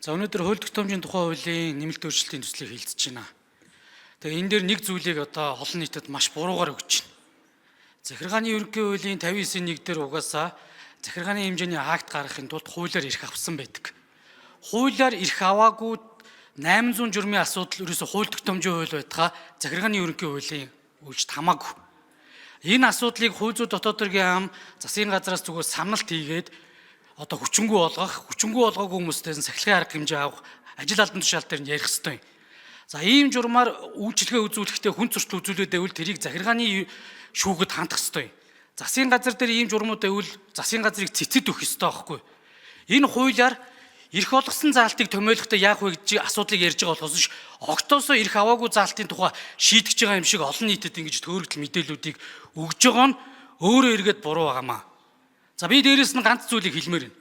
За өнөөдөр хууль тогтоомжийн тухай хуулийн нэмэлт өөрчлөлтийн төслийг хэлцэж байна. Тэгээ энэ дээр нэг зүйлийг одоо олон нийтэд маш буруугаар өгч байна. Захиргааны ерөнхий хуулийн 59-1 дээр угаасаа захиргааны хэмжээний акт гаргахын тулд хуулиар эрх авсан байдаг. Хуулиар эрх аваагүй 800 журмын асуудал ерөөсө хууль тогтоомжийн хууль байтугай захиргааны ерөнхий хуулийн үйлчлэлт хамаагүй. Энэ асуудлыг хууль зүйн дотоод хэргийн ам засгийн газраас зүгээр саналт хийгээд одоо хүчингүй болгоогүй хүмүүсээс сахилгын арга хэмжээ авах ажил албан тушаал дээр нь ярих ёстой юм. За ийм журмаар үйлчлэгээ үзүүлэхдээ хүн зөрчил үзүүлээд байвал тэрийг захиргааны шүүхэд хандах ёстой юм. Засгийн газар дээр ийм журмууд байвал засгийн газрыг цэцэд өгөх ёстой байхгүй. Энэ хуулиар эрх олгосон заалтыг томьёолохдоо яах вэ гэж асуудлыг ярьж байгаа болохоос биш огтоосоо эрх аваагүй заалтын тухай шийдэж байгаа юм шиг олон нийтэд ингэж төөрөгдөл мэдээллүүдийг өгж байгаа нь өөрөө эргээд буруу байгаамаа. За би дээрэс нь ганц зүйлийг хэлмээр байна.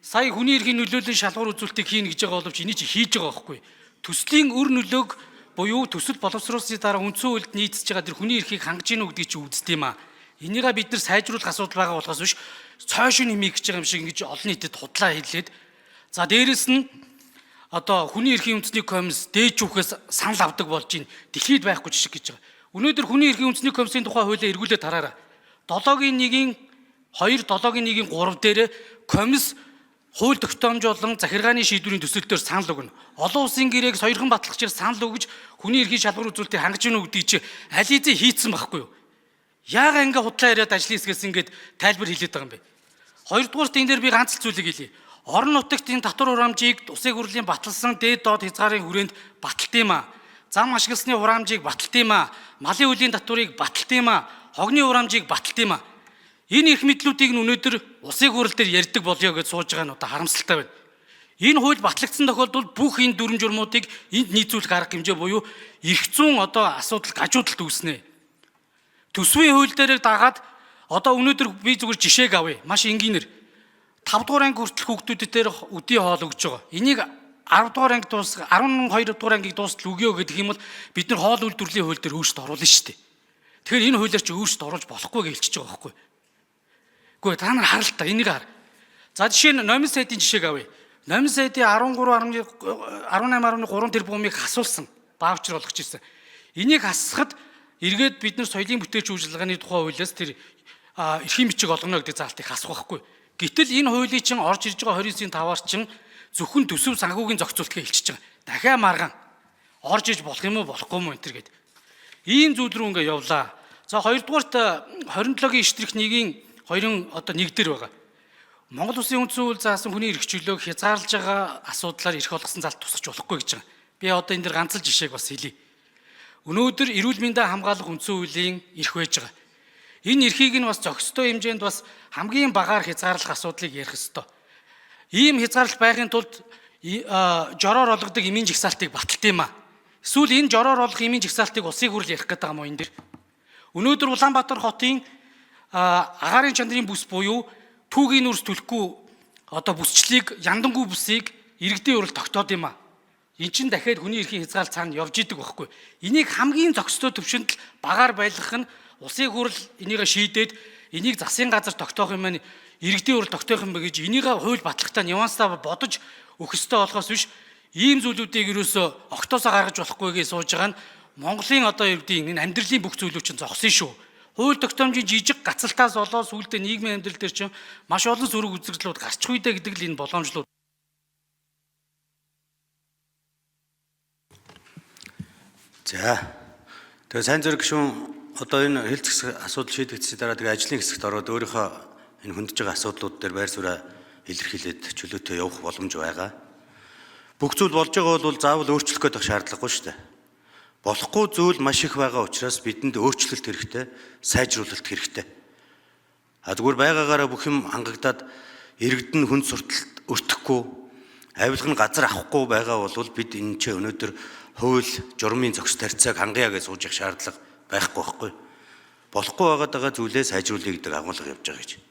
Сая хүний эрхийн нөлөөллийн шалгуур үзүүлэлтийг хийнэ гэж байгаа боловч энийг чи хийж байгаа байхгүй. Төслийн өр нөлөөг буюу төсөл боловсруулсны дараа үндсэн хуульд нийцэж байгаа тэр хүний эрхийг хангаж гинэ гэдгийг чи үздэг юм аа. Энийгээ бид нар сайжруулах асуудал байгаа болохоос биш цоошин нэмийг гэж байгаа юм шиг ингэж олон нийтэд худлаа хэлээд за дээрэс нь одоо хүний эрхийн үндэсний комисс дээж үхээс санал авдаг болж байна. Дэлхийд байхгүй жишг гэж байгаа. Өнөөдөр хүний эрхийн үндэсний комиссийн тухай хуулиа эргүүлээд хараарай. 7-1-ийн 2, 7-1-ийн 3 дээр комисс хууль тогтоомж болон захиргааны шийдвэрийн төсөлтөөр санал өгнө. Олон улсын гэрээг соёрхон батлагчаар санал өгж хүний эрхийн шалгуур үзүүлэлтийг хангаж гинэ гэдгийг чи аль хэзээ хийцэн байхгүй юу? Яагаад ингэ худлаа яриад ажлын хэсгээс ингэж тайлбар хэлээд байгаа юм бэ? Хоёрдугаарт энэ дээр би ганц л зүйлийг хэлье. Орон нутагт энэ татвар хураамжийг усыг хурлын баталсан дээд доод хязгаарын хүрээнд баталт юм аа. Зам ашигласны хураамжийг баталт юм аа. Малын үлийн татварыг баталт юм аа. Хогны хураамжийг баталт юм аа. Энэ эрх мэдлүүдийг нь өнөөдөр усыг хурал дээр ярьдаг болёо гэж сууж байгаа нь одоо харамсалтай байна. Энэ хууль батлагдсан тохиолдолд бүх энэ дүрм журмуудыг энд нийцүүлэх арга хэмжээ буюу эрх зүйн одоо асуудал гажуудалт үүснэ. Төсвийн хууль дээрээ дагаад одоо өнөөдөр би зүгээр жишээг авъя. Маш энгийнээр 5 дугаар анги хүртэл хүүхдүүдэд дээр өдий хоол өгж байгаа. Энийг 10 дугаар анги дуусах 12 дугаар ангийг дуустал өгье гэдэг юм бол бид нар хоол үйлдвэрлэлийн хууль дээр өөрчлөлт оруулна шүү дээ. Тэгэхээр энэ хуулиар ч өөрчлөлт оруулж болохгүй гэж хэлчихэж байгаа байхгүй. Гэхдээ та нар харал та энийг хар. За жишээ нь номын сайдын жишээг авъя. Номын сайдын 18.3 тэрбумыг хасуулсан, баавчар болгож ирсэн. Энийг хасахад эргээд бид нар соёлын бүтээч үйлчилгээний тухай хуулиас тэр эрхийн бичиг олгоно гэдэг заалтыг хасах байхгүй. Гэтэл энэ хуулийн чин орж ирж байгаа 29-5-аар чин зөвхөн төсөв санхүүгийн зохицуултыг хэлчихэж байгаа. Дахиад маргаан орж иж болох юм уу болохгүй юм энэ гэдэг. Ийм зүйл рүү ингээ явлаа. За хоёрдугаарт 27-гийн штрих 1-ийн 2-ын одоо 1 дээр байгаа. Монгол Улсын үндсэн хууль заасан хүний эрх чөлөөг хязгаарлаж байгаа асуудлаар эрх олгосон залт тусгаж болохгүй гэж байгаа. Би одоо энэ дэр ганц л жишээг бас хэлье. Өнөөдөр эрүүл мэндийн хамгаалах үндсэн хуулийн эрх байж байгаа. Энэ эрхийг нь бас зохистой хэмжээнд бас хамгийн багаар хязгаарлах асуудлыг ярих ёстой. Ийм хязгаарлалт байхын тулд жороор олгодог эмийн жагсаалтыг баталт юм аа. Эсвэл энэ жороор олох эмийн жагсаалтыг улсын хурл ярих гэдэг юм уу энэ дэр. Өнөөдөр Улаанбаатар хотын агаарын чандрын бүс буюу түүгийн нүрс төлөхгүй одоо бүсчлийг яндангуй бүсийг иргэдийн уралд тогтоод юм аа. Эн чинь дахиад хүний эрхийн хязгаарлалт цаана явж идэг байхгүй. Энийг хамгийн зохистой төвшөнд багаар байлгах нь улсын хурл энийг шийдээд энийг засгийн газар тогтоох юм аа иргэдийн уралд тогтоох юм ба гэж энийг хууль батлагтаа нюансаа бодож өгөх ёстой болохоос биш ийм зүйлүүдийг ерөөсөө огтоосоо гаргаж болохгүй гэж сууж байгаа нь Монголын одоо юу гэдэг энэ амьдралын бүх зүйлүүд чинь зогсон шүү. Хууль тогтоомжийн жижиг гацалтаас болоо сүүлдээ нийгмийн амьдрал дээр чинь маш олон сөрөг үзэгдлүүд гарчих үедээ гэдэг л энэ боломжлууд. За. Тэгээ сайн зэрэг гүшүүн одоо энэ хэлц хэсэг асуудал шийдэгдсэний дараа тэгээ ажлын хэсэгт ороод өөрийнхөө энэ хөндөж байгаа асуудлууд дээр байр сууриа илэрхийлээд чөлөөтэй явах боломж байгаа. Бүх зүйл болж байгаа бол заавал өөрчлөх гэдэг шаардлагагүй шүү дээ. Болохгүй зүйл маш их байгаа учраас бидэнд өөрчлөлт хэрэгтэй, сайжруулалт хэрэгтэй. Зүгээр байгаагаараа бүх юм хангагдаад иргэдэн хүн сурталт өртөхгүй, авилга нь газар авахгүй байгаа бол бид энэ ч өнөөдөр хууль, журмын зохис тарьцааг хангая гэж сууж явах шаардлага байхгүй байхгүй. Болохгүй байгаа зүйлээ сайжруулъя гэдэг агуулга явж байгаа гэж.